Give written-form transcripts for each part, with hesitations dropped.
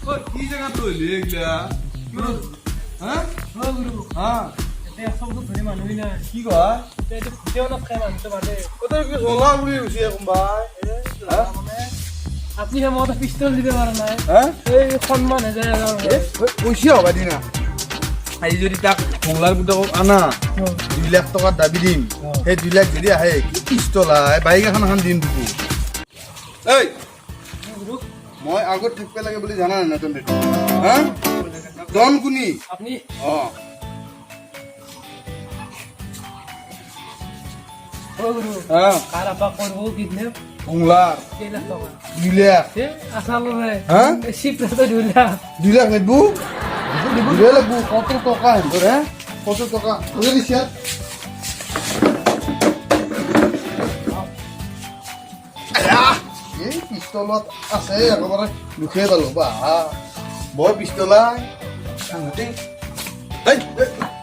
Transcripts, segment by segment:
কি জায়গা ৰইলি এগুলা হ্যাঁ গুৰু হ্যাঁ এতিয়া সবটো ধৰি মানুহ নাই কি কয় এইটো ভিডিঅ নখাই মানুহটো বাদে কত কি জ্বলা বুলি কৈছে কোনবাই মানে আপনি হে মতে পিস্তল দিতে পাৰা নাই হ্যাঁ এই সন্মান হে যায় আৰু পইচা হবা দিনা আজি যদি তাক মংলাৰ পুতেকক আনা 2 লাখ টকা দাবী দিম সেই 2 লাখ যদি আহে কি পিস্তল আহে বাইক এখন দিম তোকো এই মই আগত থাকিব লাগে বুলি জানা নাই নতুন দেখি হা ডন কুনি আপনি অ গুরু হ্যাঁ কার আপা করবো কিডন্যাপ মংলাৰ 2 লাখ টকা 2 লাখ এ আসালো রে হ্যাঁ শিপটা তো 2 লাখ 2 লাখ নেবু 2 লাখ কত টাকা হেন্দর হ্যাঁ কত টাকা ওই দিছে এই পিস্তলত আছে একেবাৰে দুখে পালো বা বৰ পিস্তলা সাংঘাতিক এই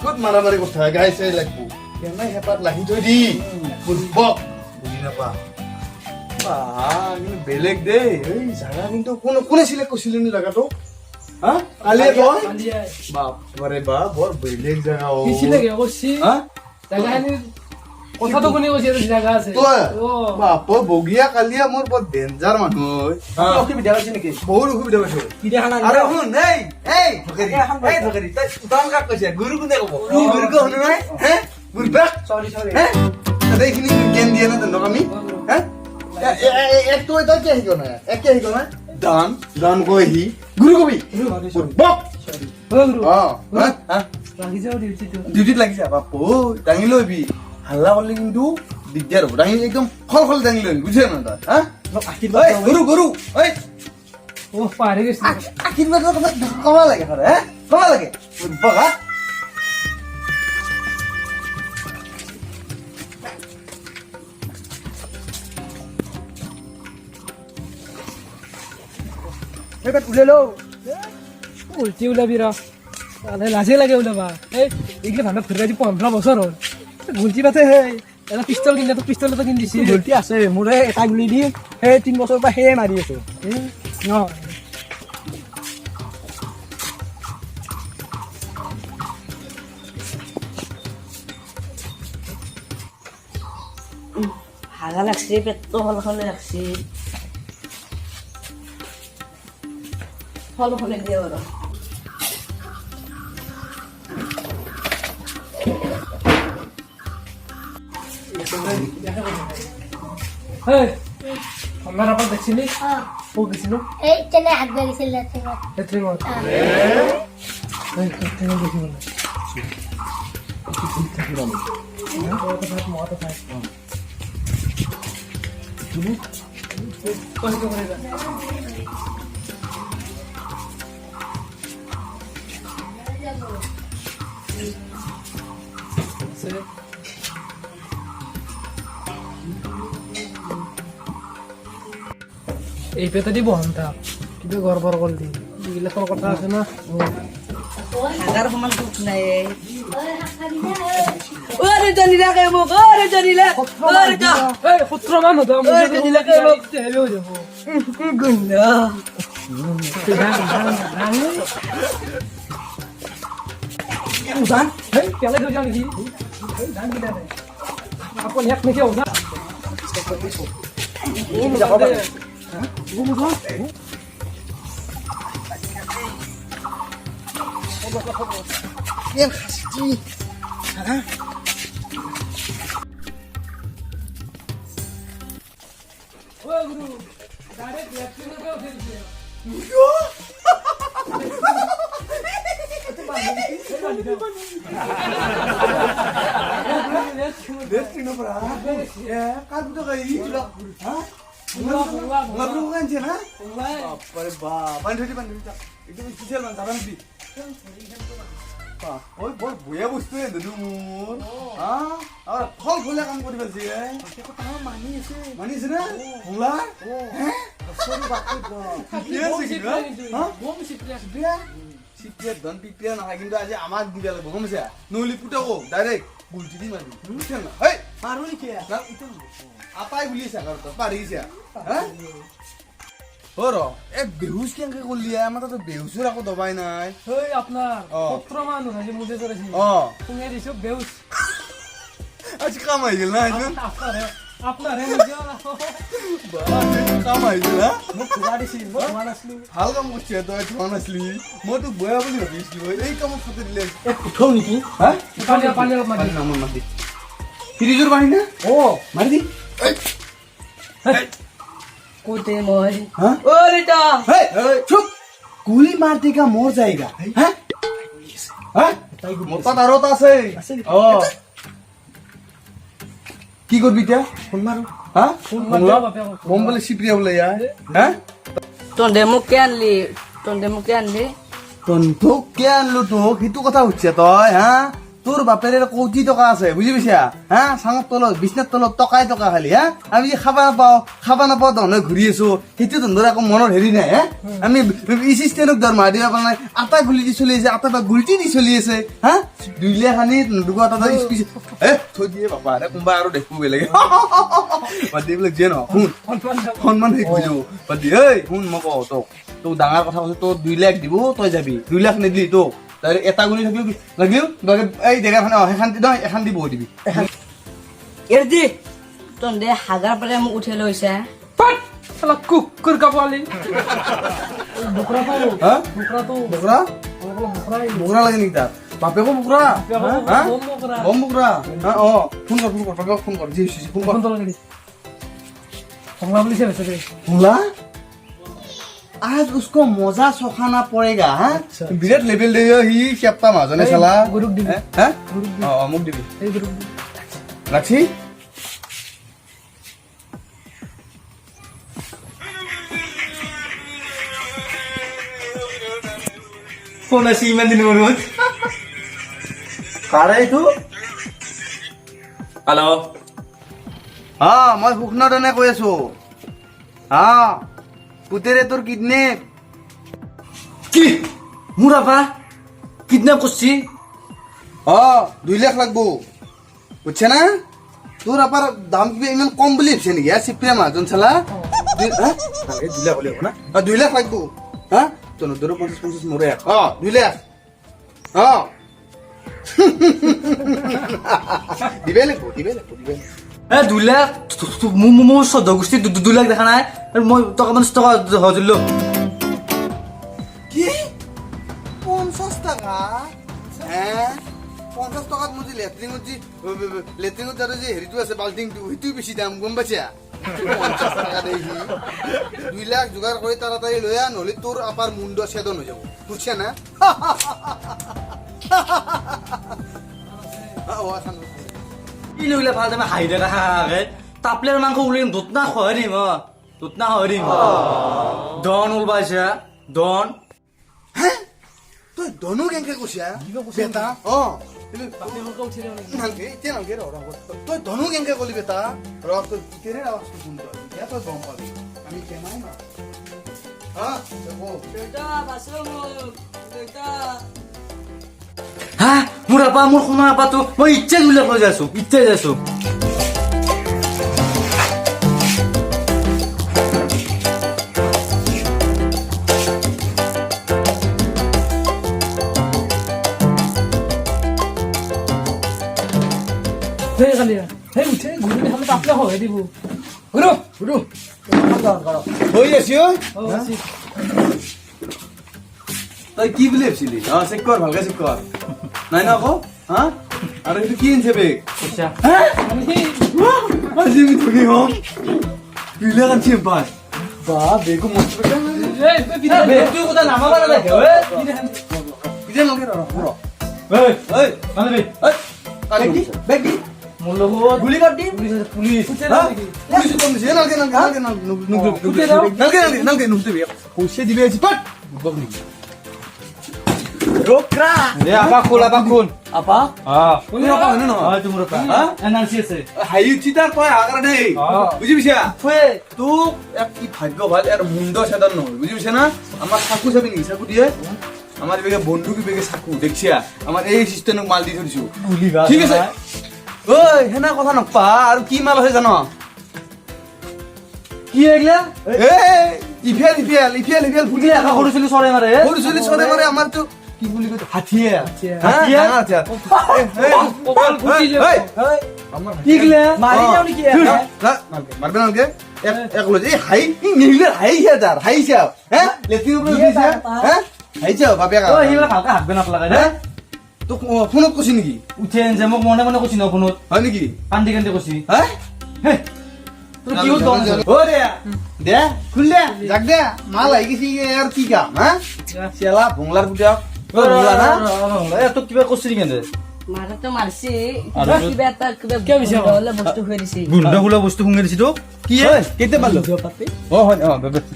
ক'ত মাৰামাৰি কথা গাইছে লাগবো কেনে হেপাত লাহি থৈ দি ফুটবক বুজি নাপা বা কিন্তু বেলেগ দেই এই জাগা কিন্তু কোনে চিলেক্ট কৰিছিলে নি জাগাটো হা কালিয়ে কয় কালিয়াই বাপৰে বা বৰ বেলেগ জাগা অ কিছিলে গে কইছি হা জাগানি কথাটো কোনে কৈছে এই জাগা আছে তই ও বাপ বগিয়া কালিয়া মোৰ বৰ ডেঞ্জাৰ মানুহ অসুবিধা হৈছে নেকি বহুত অসুবিধা পাইছো কি দেখা নাই আরে শুন এই ধকেৰি তই উদাম কাক কৈছে গুৰু কোনে কব গুৰু কো শুন নাই হে গুৰু বাক সরি সরি হে তই এইখিনি জ্ঞান দিয়ে না তন্দক আমি হে এক তো এটা কি আহিব না এক কি আহিব না দান কইহি গুৰু কবি বক ও গুরু অ হা লাগি যাও ডিউটিটো ডিউটিত লাগিছে বাপ দাঙি লবি হাল্লা করলে কিন্তু দিগদার হবো দাঙি একদম খল দাঙি লবি বুঝছে না তই হ্যাঁ আশীর্বাদ গুৰু ঐ ও পাৰে গেছে আশীৰ্বাদৰ কথা কমা লাগে সদায় হে কমা লাগে বগা এবার উলে লো উল্টি ওলাবি র তাহলে লাজে লাগে ওলাবা এই এইগুলো ভান্ডা ফিরে 15 বছর হল গুলটি পাতে হে এটা পিস্তল কিনে তো পিস্তল তো কিন দিছি গলতি আছে মোৰে এটা গুলি দি সেই 3 বছৰৰ পৰা সেই মাৰি আছো ন হাগা লাগছে পেটটো হলহলে লাগছে হলহলে দিয়ে বড় হেই আমরা আপা দেখছিলি ও গেছিল এই চেনে হাত বেরিয়েছিল লেট্রিনত লেট্রিনত এই লেট্রিনত দেখিব না এই পেতে দিব হন্তা কিবা গড়বড় করলি এগুলা তোর কথা আছে না হাগার সমান দুখ নাই ওরে জানিলা কে মোক ওরে জানিলা ওরে যা এই পুত্র মান হতো আমি ওরে জানিলা কে মোক হেলে হয়ে যাব কি গুন্ড উদান এই পেলে ধরে যাও নাকি এই ধান কিনা দে আপন এক নাকি উদান এর খাসি হ্যাঁ ও গুরু ডাইরেক্ট লেফট উঠে দিছে Destino para ya kan udah kayak ini lah hah nggak perlu kan sih nah apa bantu itu bisa lantaran sih ওই বড় বয়া বস্তু এনে দুমুর হ্যাঁ আর ফল ফুলে কাম করি ফেলছি মানি আছে না ফুলা হ্যাঁ সরি বাকি সিপিয়া দন পিপিয়া নহয় কিন্তু আজি আমাক দিবা লাগব গমছে নলি পুটাকো ডাইরেক্ট গুলটি দি মারি বুঝছেন না এই মারুনি কে আপাই গুলিছা ঘর তো পারিছা হ্যাঁ অ ৰ এক বেহুচ কেনেকে কৰিলি আমাৰ তাতো বেহুচৰ আকৌ দবাই নাই এই আপোনাৰ অ। 17 মান উঠাইছে মুজে চৰাইছে অ শুঙে দিছো বেউচ আজি কাম আহিছিল না এইটো আপনাৰহে নিজৰ কাম আহিছিল না মোক খোৱা দিছিল মই খোৱা নাছিলো ভাল কাম কৰিছে তই ধোৱা নাছিলি মই তোক বেয়া বুলি ভাবিছিলো এই কামত খাতে দিলে উঠো নেকি হা পানী অলপ মাৰি নামৰ মাত দি ফ্ৰিজৰ পানী না অ মাৰি দি কোতে মই হা ও রিটা हे चुप गोली मार देगा मर जाएगा हैं हैं मोटा दारोता আছে ও কি করবি তা ফোন মাৰো হ্যাঁ মাৰিবা বাপে আকৌ। বম বলে সিপ্রিয়া বলে ইয়া হ্যাঁ তোন ডেমো কে আনলি তন্তু কে আনলো তোক হিতু কথা হচ্ছে তই হ্যাঁ তোর বাপের কোটি টাকা আছে বুঝি পাইছা হ্যাঁ সাঙত তলত বিছনাত তলত টকাই টকা খালি হ্যাঁ আমি যে খাবা নাপাও তহনে ঘূৰি আছো সেইটো তহঁতৰ আকৌ মনৰ হেৰি নাই হ্যাঁ আমি ইচিষ্টেনক দৰমহা দিবা পৰা নাই আটা গুলি দি চলি আছে আটা বা গুলটি দি চলি আছে হ্যাঁ দুইলে খানি দুগা এটা স্পিচ থৈ দিয়ে বাবা আৰে কোনোবা আৰু দেখো বেলেগে বাদ দি বোলে যে ন শুন সন্মান শেষ হৈ যাব বাদ দি ঐ শুন মই কওঁ তোক ডাঙৰ কথা কৈছো তোৰ 2 লাখ দিব তই যাবি 2 লাখ নিদিলি তোক এটা গুলি লাগিল এই জেগাখানে এখন এখন দি বহি দিবি এর দি তোন দে হাগার পরে মোক উঠে লইছে পাট শালা কুকুর কাপালি বকরা তো হ্যাঁ বকরা তো বকৰা বকৰা বকৰা লাগে নেকি তাত বাপেকো বকৰা হ্যাঁ বম বকৰা হ্যাঁ অ ফোন কৰ বাপেকক ফোন কৰ জি ফোন কৰ ফোন তো লাগি সংলা বুলি আছে রে बोला आज उसको मजा सोखाना पड़ेगा हाँ विराट लेवल दे ही चेप्टा মাজনে साला गुरुक दिबি हैं गुरुक दिबি অ মোক দিবি এই গুरुक দিবি রাখছি ফোন আছে ইমান দিন মূৰত কাৰে এইটো হেল্ল' হা মই সুখনদনে কৈ আছো হা পুতেৰে তোৰ কিডনেপ কি মোৰ আপা কিডনেপ করছি অ 2 লাখ লাগবো বুঝছে না তোর আপার দাম কি ইমান কম বুলি ভাবছে নেকি চিপ্রিয়া মাজন চালা 2 লাখ হলে না 2 লাখ লাগবো হ্যাঁ তোর 50 মরে 2 লাখ দিবে লাগবো এ 2 লাখ মোৰ সদ গোষ্ঠী 2 লাখ দেখা নাই আৰু মই টকা 50 টকা হজলো কি 50 টাকা হ্যাঁ 50 টাকাত মুজি লেট্ৰিঙত যাতে যে হেৰিটো আছে বাল্টিংটো সেইটো বেছি দাম গম পাইছা 50 টাকা দেহি 2 লাখ যোগাৰ কৰি তাড়াতাড়ি লৈ আ নহলে তোৰ আপাৰ মুণ্ড ছেদন হৈ যাব বুঝছা না কি নইলে ভাল তুমি হাই দেখা হাগে তাপলেৰ মাংস উলিম দুতনা খয় দিম দুতনা হয় দিম ডন উলবাইছা ডন হ্যাঁ তই ধনু কেনেকে কৈছা বেটা তই ধনু কেনেকে কলি বেটা ৰক তোৰ পিতেৰে আৱাজটো শুনি তই গম পাবি আমি কেমাই না বেটা বাসো মোক বেটা হা মোৰ আপা মোৰ সোণৰ আপাটো মই ইচ্ছা 2 লাখ লৈ যাইছো ইচ্ছা যাইছো হে কালিয়া হে উঠে গুরু দেখালে তাপলে হয় দিব গুরু হৈ আছে ঐ ও আসি তই কি বুলি ভাবছিলি চেক কৰ ভালকে চেক কৰ নাই না আকৌ হা আৰু এইটো কি আনিছে বেগ পইচা আমি আজি আমি ধনী হম 2 লাখ আনছি পাঁচ বা বেগো মস্ত এই বিদে বেগটো কথা নামাবা নালাগে ঐ বিদে ইজে লগে ৰ এই এই মানে বেগ দি মোৰ লগত গুলি কাট দি পুলিশ পুলিশ কম দিছে নালগে নুকতে পইচা দিবে আজি পাট গগনি রোকরা দে আপা খোল আপা কোন আপা হয় না হয় তোমাৰ আপা হা এনআরসি আছে হাই উচিতার কয় আগার দেই বুঝি পিছা ফুয়ে তোক এক কি ভাগ্য ভাল আর মুন্ড সাধারণ নহয় বুঝি পিছা না আমার সাকু চাবি নি সাকু দিয়ে আমার বেগে বন্ধু কি বেগে সাকু দেখছিয়া আমার এই সিস্টেমক মাল দি থৈছো গুলিবা ঠিক আছে ওই হেনা কথা নপা আর কি মাল হয় জানো কি এগলা এই ইফিয়াল বুজি একা সৰু চলি চৰে মাৰে সৰু চলি চৰে মানে আমাৰতো কি বুলি কয় হাতীয়ে হাতীয়ে? কপাল গুচি যাব কি গিলা মাৰি যাওঁ নেকি মারবে নালকে এক লজ এই হাই নিলে হাই যার হাই যাও হ্যাঁ লেটিন উপরে দিছে হ্যাঁ হাই যাও বাপে ঐ এইবিলাক ভালকে হাত বেনাত লাগাই দে তো ফোনত কৈছি নেকি উঠে যে মোক মনে মনে কৈছি ন ফোনত হয় নেকি কান্দি কান্দি কৈছি হ্যাঁ হে তোৰ কি হ'ল ও দে খুল দে যাক দে মাল আই গেছি আর কি কাম হ্যাঁ চেলা ভংলার গুটা ভংলা না তোক কিবা কৈছি কেনে মাৰাটো মাৰছি আৰু? কিবা এটা কিবা কিয় বিচাৰ? গোন্ধ বস্তু হৈ দিছে গুণ্ড ফুলা বস্তু শুঙি দিছি তোক কি কেতে মারলো ও হয়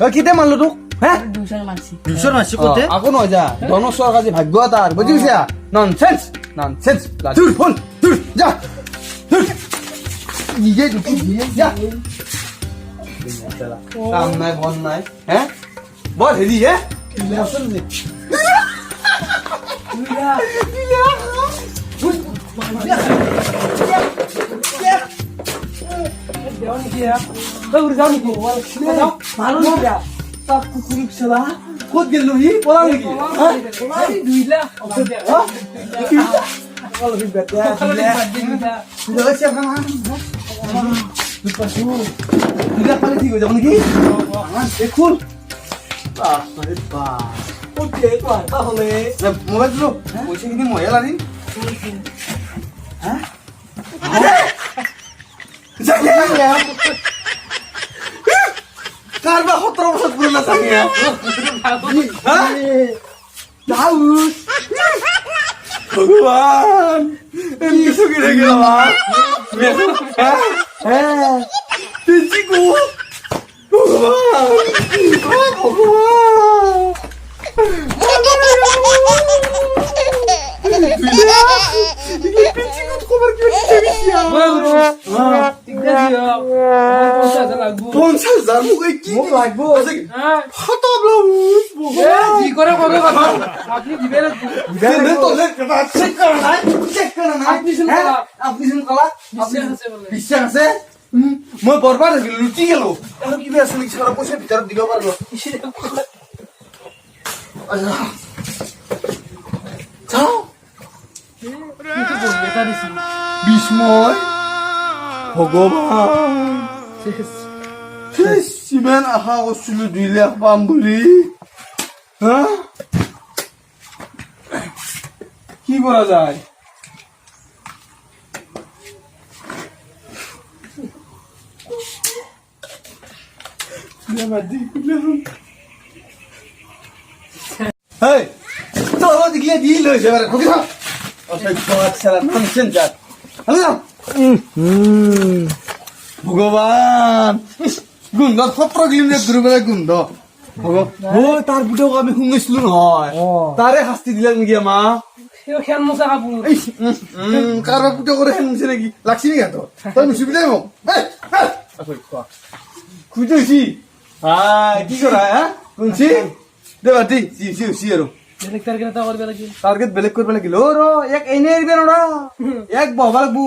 ও কেতে মারলো তোক হ্যাঁ দুজন মাৰছি দুশৰ মাছি কতে আকৌ নহয় যা ধনস্বৰ কাজে ভাগ্য তাৰ বুজিছা ননসেন্স ননসেন্স দূর ফোন দূর যা দূর নিজে ঢুকি দিয়ে যা কাম নাই বন নাই হ্যাঁ বল হেৰি হে দেও নেকি উৰি যাওঁ নেকি মাৰো দিয়া তাক কুকুৰি চলা ক'ত গেল হি পলা নেকি দুইলা মোবাইলটো পইচাখিনি ময়ে লাগিম কারবা 17 বছর পুরনো চাহিয়া ভগবান এমনি সুখী রেখে গেলাম পিঞ্চিকু ভগবান খবর কি পঞ্চাশ হাজার মুখ লাগবো কত ব্লাউজ কি করে কবে কথা আপনি দিবেন বিশ্বাস আছে মই বরবাদ লুটি গেল আৰু কিবা আছে নেকি সাৰা পয়সা ভিতৰত দিব পাৰবো চাও বিস্ময় ভগৱান ইমান আশা কৰিছিলো 2 লাখ পাম বুলি হা কি কৰা যায় Hey, todo de que dilo, ya verás, ¿por qué no? O sea, todo se la no se entiende. Amigo. ভগবান গুন্ধ সত্ৰ কিলোমিটাৰ দূৰ পৰা গুন্ধ তাৰ বুটক আমি শুনিছিলো নহয় তাৰে শাস্তি দিলাক নেকি আমাক খেল মোচা কাপোৰ কাৰোবাৰ পুতেক কৰে শুনিছে নেকি লাগছি নেকি হাতত তই নুচুবি দেই মোক খুজিছি কি কৰা হা শুনছি দে বাতি চি আৰু বেলেগ টাৰ্গেট এটা কৰিব লাগিব টাৰ্গেট বেলেগ কৰিব লাগিল অ' ৰ এক এনে এৰিব নৰা এক বহবা লাগবো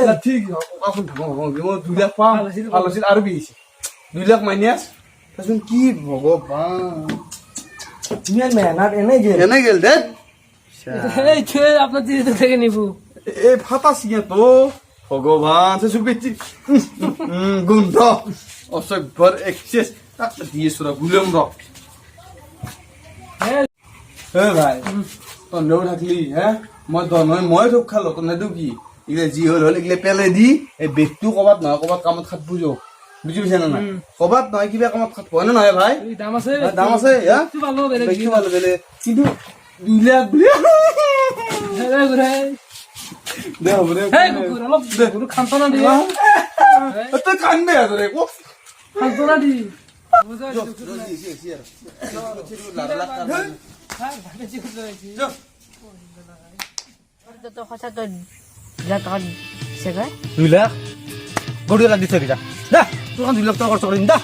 লাঠি কাপোৰ ঢাকো 2 লাখ পাম ভাল আছিল আৰু বিছে 2 লাখ মাইনাছ তাৰপিছত কি ভগৱান ইমান মেহনত এনে গেল দে এই থৈ আপোনাৰ তিৰিটো থেকে নিব এই ফাটা চিঙে তো ভগৱান চুপিটি গোন্ধ অসভ্যৰ এক্সেস দিয়ে সুৰা গুলম ৰ হে ভাই তন্দেও থাকলি হে মই ধোক খালো তন্নে দিও কি ইলে যি হল ইলে পেলে দি এই বেগটো কবাত নহয় কবাত কামত খাট বুজো বুজি পাইছা না কবাত নহয় কিবা কামত খাট হয় না নহয় ভাই দাম আছে হা তো ভালো বেলেগ বেগটো ভালো বেলে কিন্তু 2 লাখ বুলি হেৰে গুৰে দে হ'ব দে হেই কুকুৰ অলপ গুৰু খান্তনা দি তই কান্দে আরে কো খান্তনা দি তো সঁচা তই 2 লাখ টকা দিছে কয় 2 লাখ গড়ি লাগ দিছে কিটা দা তোৰ 2 লাখ টকা খৰচ কৰিম দা